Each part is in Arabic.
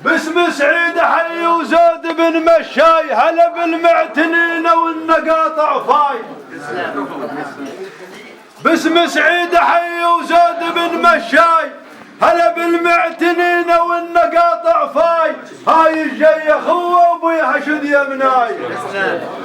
باسم سعيد حي وزاد بن مشاي هلا بالمعتنين والنقاطع فاي. باسم سعيد حي وزاد بن مشاي هلا بالمعتنين والنقاطع فاي. هاي الجاي اخوه وابوي حشد يمناي.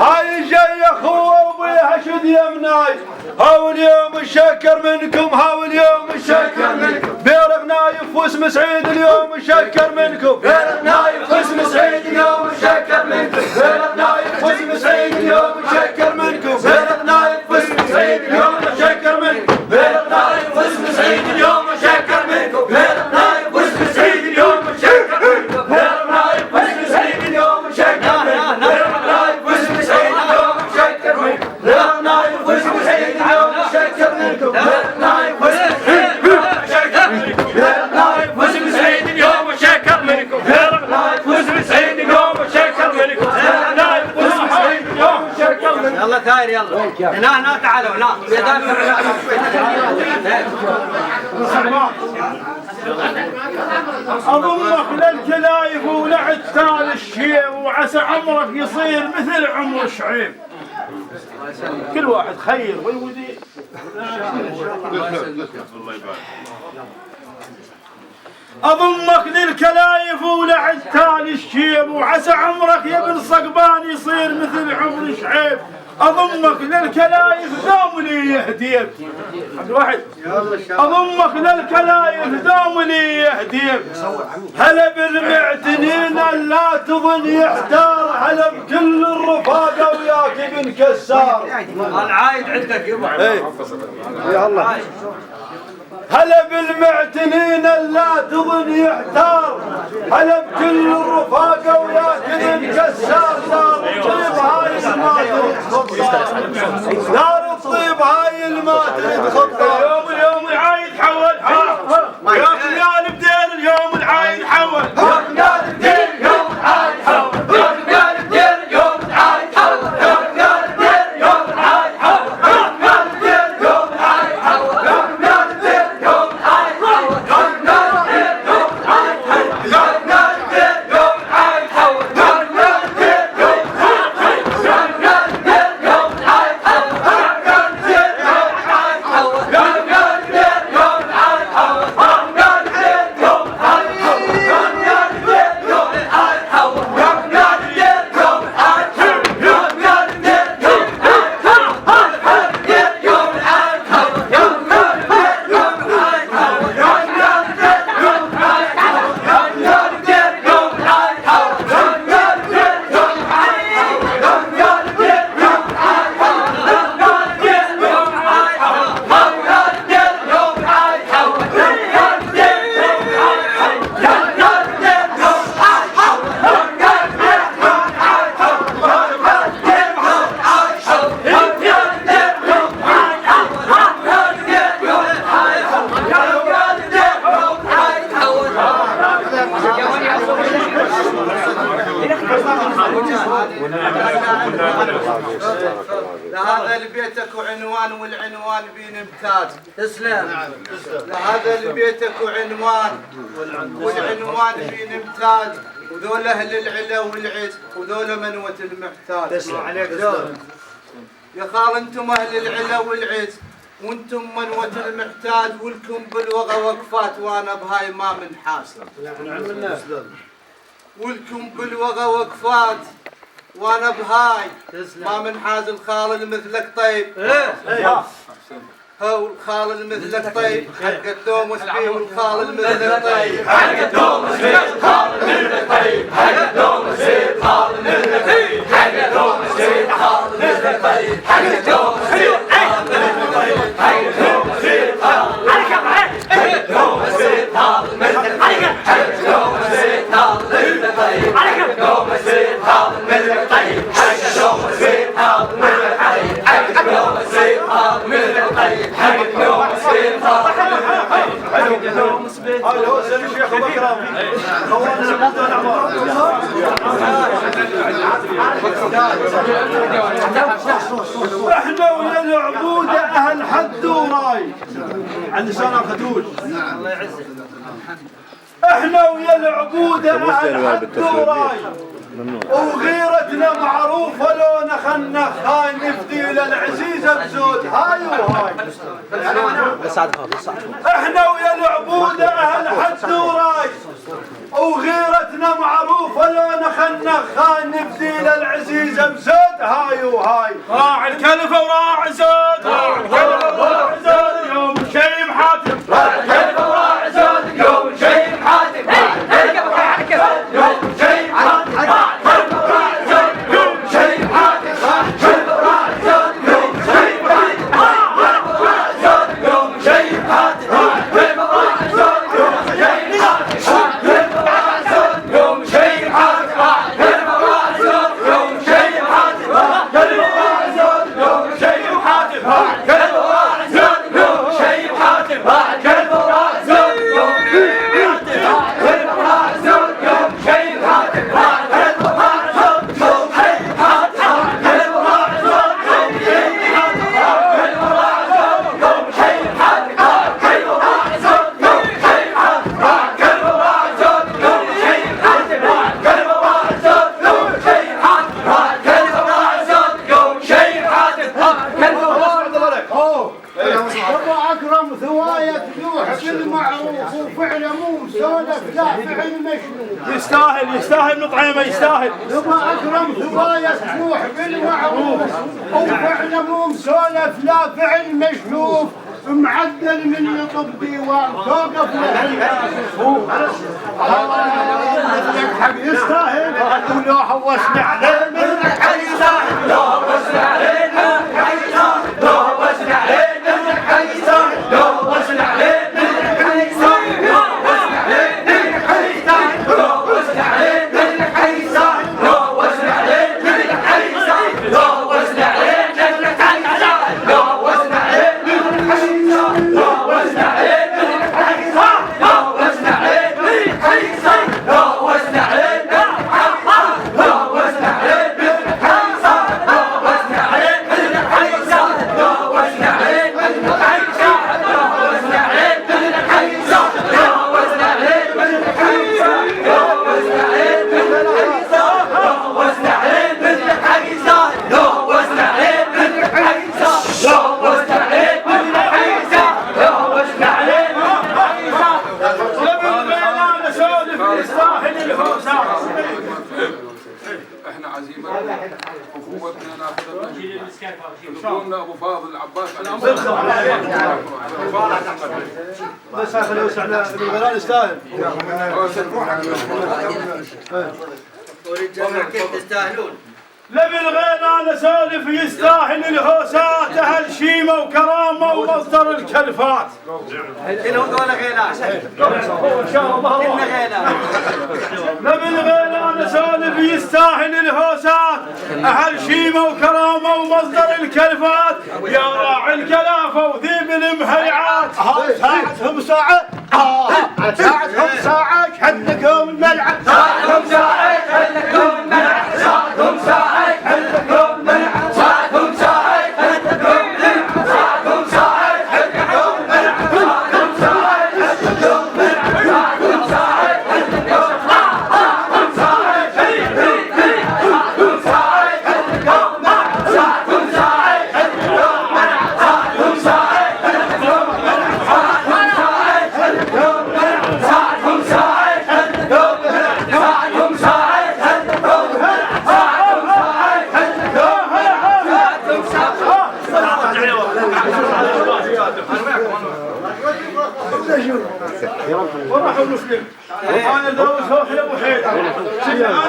هاي الجاي اخوه وابوي حشد يمناي. هاو اليوم الشكر منكم هاو اليوم الشكر منكم. بيرغ نايف واسم سعيد اليوم الشكر منكم. بيرغ نايف واسم سعيد اليوم الشكر منكم. بيرغ نايف واسم سعيد اليوم الشكر منكم. بيرغ نايف واسم سعيد اليوم الشكر منكم. بيرغ نايف واسم سعيد اليوم الشكر منكم. بيرغ نايف واسم سعيد اليوم الشكر منكم. بيرغ نايف واسم سعيد اليوم الشكر منكم. بيرغ نايف واسم سعيد اليوم الشكر منكم. بيرغ نايف واسم سعيد اليوم الشكر منكم. بيرغ نايف واسم سعيد اليوم الشكر منكم. بيرغ نايف واسم سعيد اليوم الشكر منكم. بيرغ نايف واسم سعيد اليوم الشكر منكم. يلا تاير يلا هنا تعالوا هنا أضمك للكلايف ولعتال الشيب وعسى عمرك يصير مثل عمر شعيب. كل واحد خير والودي أضمك للكلايف ولعتال الشيب وعسى عمرك يا ابن صقبان يصير مثل عمر شعيب. أضمك للكلايف دوم لي يهديك. واحد أضمك للكلايف دوم لي يهديك. هلا بالمعتنين لا تظن يحتار. هلا بكل الرفاقة وياك ابن كسار. العايد عندك يبا. يا الله. هلا بالمعتنين لا تظن يحتار. هلا بكل الرفاقة وياك ابن كسار. دار الطيب هاي الما تريد خطة. اليوم العايد حول. يا خيال بدير اليوم العايد حول. يا خيال بدير اليوم العايد حول. يا خيال بدير اليوم العايد حول. يا خيال بدير اليوم العايد حول. يا خيال بدير اليوم العايد حول. يا خيال بدير اليوم العايد حول. يا خيال بدير اليوم العايد حول. يا خيال بدير اليوم العايد حول. يا خيال بدير اليوم العايد لهذا لبيتك وعنوان والعنوان بينمتاز. تسلم. لهذا لبيتك وعنوان والعنوان بينمتاز. وذول اهل العلا والعز وذول منوة المحتاج. تسلم عليك ذول. يا خال انتم اهل العلا والعز وانتم منوة المحتاج. ولكم بالوغى وقفات وانا بهاي ما منحاس. ولكم بالوغى وقفات وانا بهاي ما منحاز. الخال مثلك طيب. هو الخال مثلك طيب حق الدوم وسبيه. والخال مثلك طيب حق الدوم وسبيه. الخال مثلك طيب حق الدوم وسبيه. الخال مثلك طيب حق الدوم وسبيه. الخال مثلك طيب حق الدوم وسبيه. الخال مثلك طيب حق الدوم وسبيه. عليك حق الدوم وسبيه. الخال مثلك طيب حق الدوم وسبيه. الخال مثلك طيب حق الدوم وسبيه. الخال مثلك طيب حق الدوم وسبيه. الخال مثلك طيب حق الدوم وسبيه. الخال مثلك طيب حق اليوم سبيل. حق اليوم سبيل. هذا هو سيد الشيخ بكرة. احنا ويا العبودة اهل حد وراي. عند لسان الخدود. الله يعزك. احنا ويا العبودة اهل حد وراي وغيرتنا معروفة لو نخنا خاي نفدي للعزيزة بزود هاي وهاي. احنا ويا العبودة اهل حد وراي وغيرتنا معروفة لو نخنا خاي نفدي للعزيزة بزود هاي وهاي. راعي الكلفة وراعي زود، راعي الكلفة وراعي زود يوم شيم حاتم، راعي الكلفة وراعي زود يوم شيم حاتم، يوم شيم حاتم. يستاهل نطعمه يستاهل. يبقى اكرم ثوايا تروح بالمعروف وفعل مو مسولف لا فعل مشلوف معدل من يطب ديوان توقف حق يستاهل ولو حوسنا عليه منك حق يستاهل لو حوسنا عليه منك حق يستاهل لو حوسنا عليه منك حق يستاهل لو حوسنا عليه منك حق يستاهل لو حوسنا عليه منك حق يستاهل لو حوسنا عليه منك حق يستاهل لو حوسنا عليه منك حق يستاهل لو حوسنا عليه منك حق يستاهل لو حوسنا عليه منك حق يستاهل لو حوسنا عليه منك حق يستاهل لو حوسنا عليه منك حق يستاهل لو حوسنا عليه منك احنا عزيمة اخوتنا ناخذ قلنا ابو فاضل العباس بس خليه يوسعنا الغلال يستاهل. ورجال كيف تستاهلون؟ لبي الغيلان سالف يستاهل الهوسات اهل شيمه وكرامه ومصدر الكلفات. كلهم ذولا غيلان. ان شاء الله كلنا غيلان. لبي الغيلان سالف يستاهل الهوسات اهل شيمه وكرامه ومصدر الكلفات. يا راعي الكلافه وذيب المهيعات. ساعتهم ساعة ساعتهم ساعة حدكم الملعب ساعتهم ساعة حدكم الملعب ساعتهم ساعة حدكم الملعب ساعتهم ساعة حدكم الملعب ساعتهم ساعة حدكم الملعب ساعتهم ساعة حدكم الملعب ساعتهم ساعة حدكم ساعتهم ساعة ساعتهم ساعة حدكم الملعب ساعتهم ساعة حدكم الملعب ساعتهم ساعة حدكم الملعب ساعتهم ساعة وراحوا المسلم انا ذوي صوت يا ابو حيد انا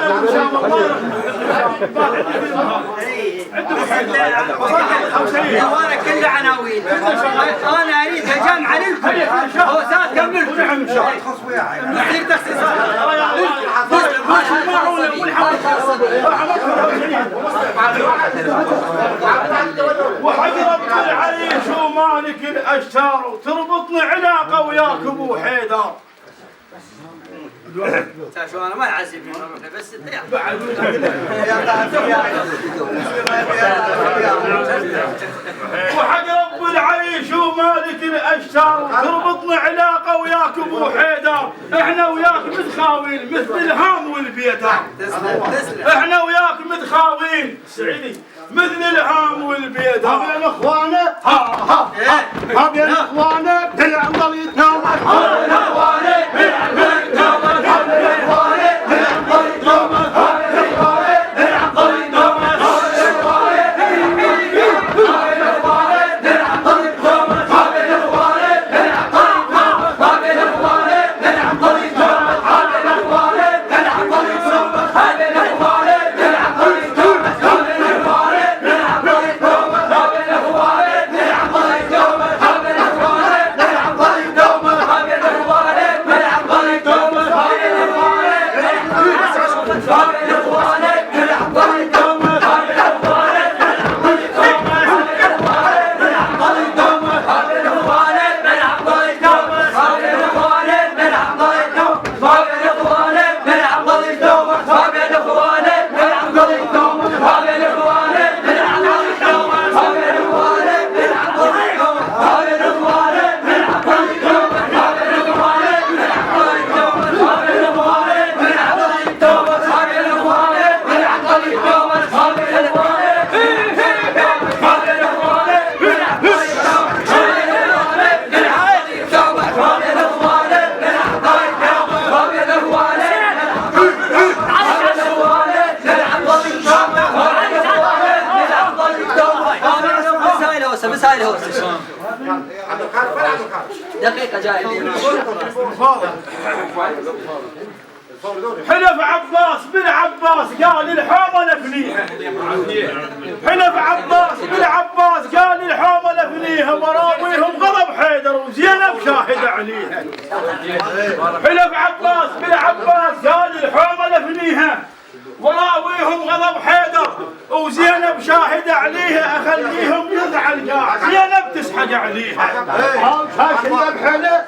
ابو شام الله وانا كل عناوين انا اريد جمع للكل هوسات كملكم نصير تخصيص وحق رب العريش ومالك الاشتار وتربطني علاقه وياك ابو حيدر. شو انا ما يعذبني بس وحق رب العريش ومالك الاشتار تربطنا علاقه وياك ابو حيدر، احنا وياك متخاوين مثل الهام والبيدر. احنا وياك متخاوين سعيدي مثل الهام والبيدر. ها بين اخوانه ها بين اخوانه تلعب ضليتنا دقيقة جاي. حلف عباس بن عباس قال الحومة لفنيها. حلف عباس بن عباس قال الحومة لفنيها وراويهم غضب حيدر وزينب شاهد عليها. حلف عباس بن عباس قال الحومة لفنيها وراويهم غضب حيدر وزينب شاهد عليها، اخليهم يزعل قاع زينب تسحق عليها. ها شاشة بحله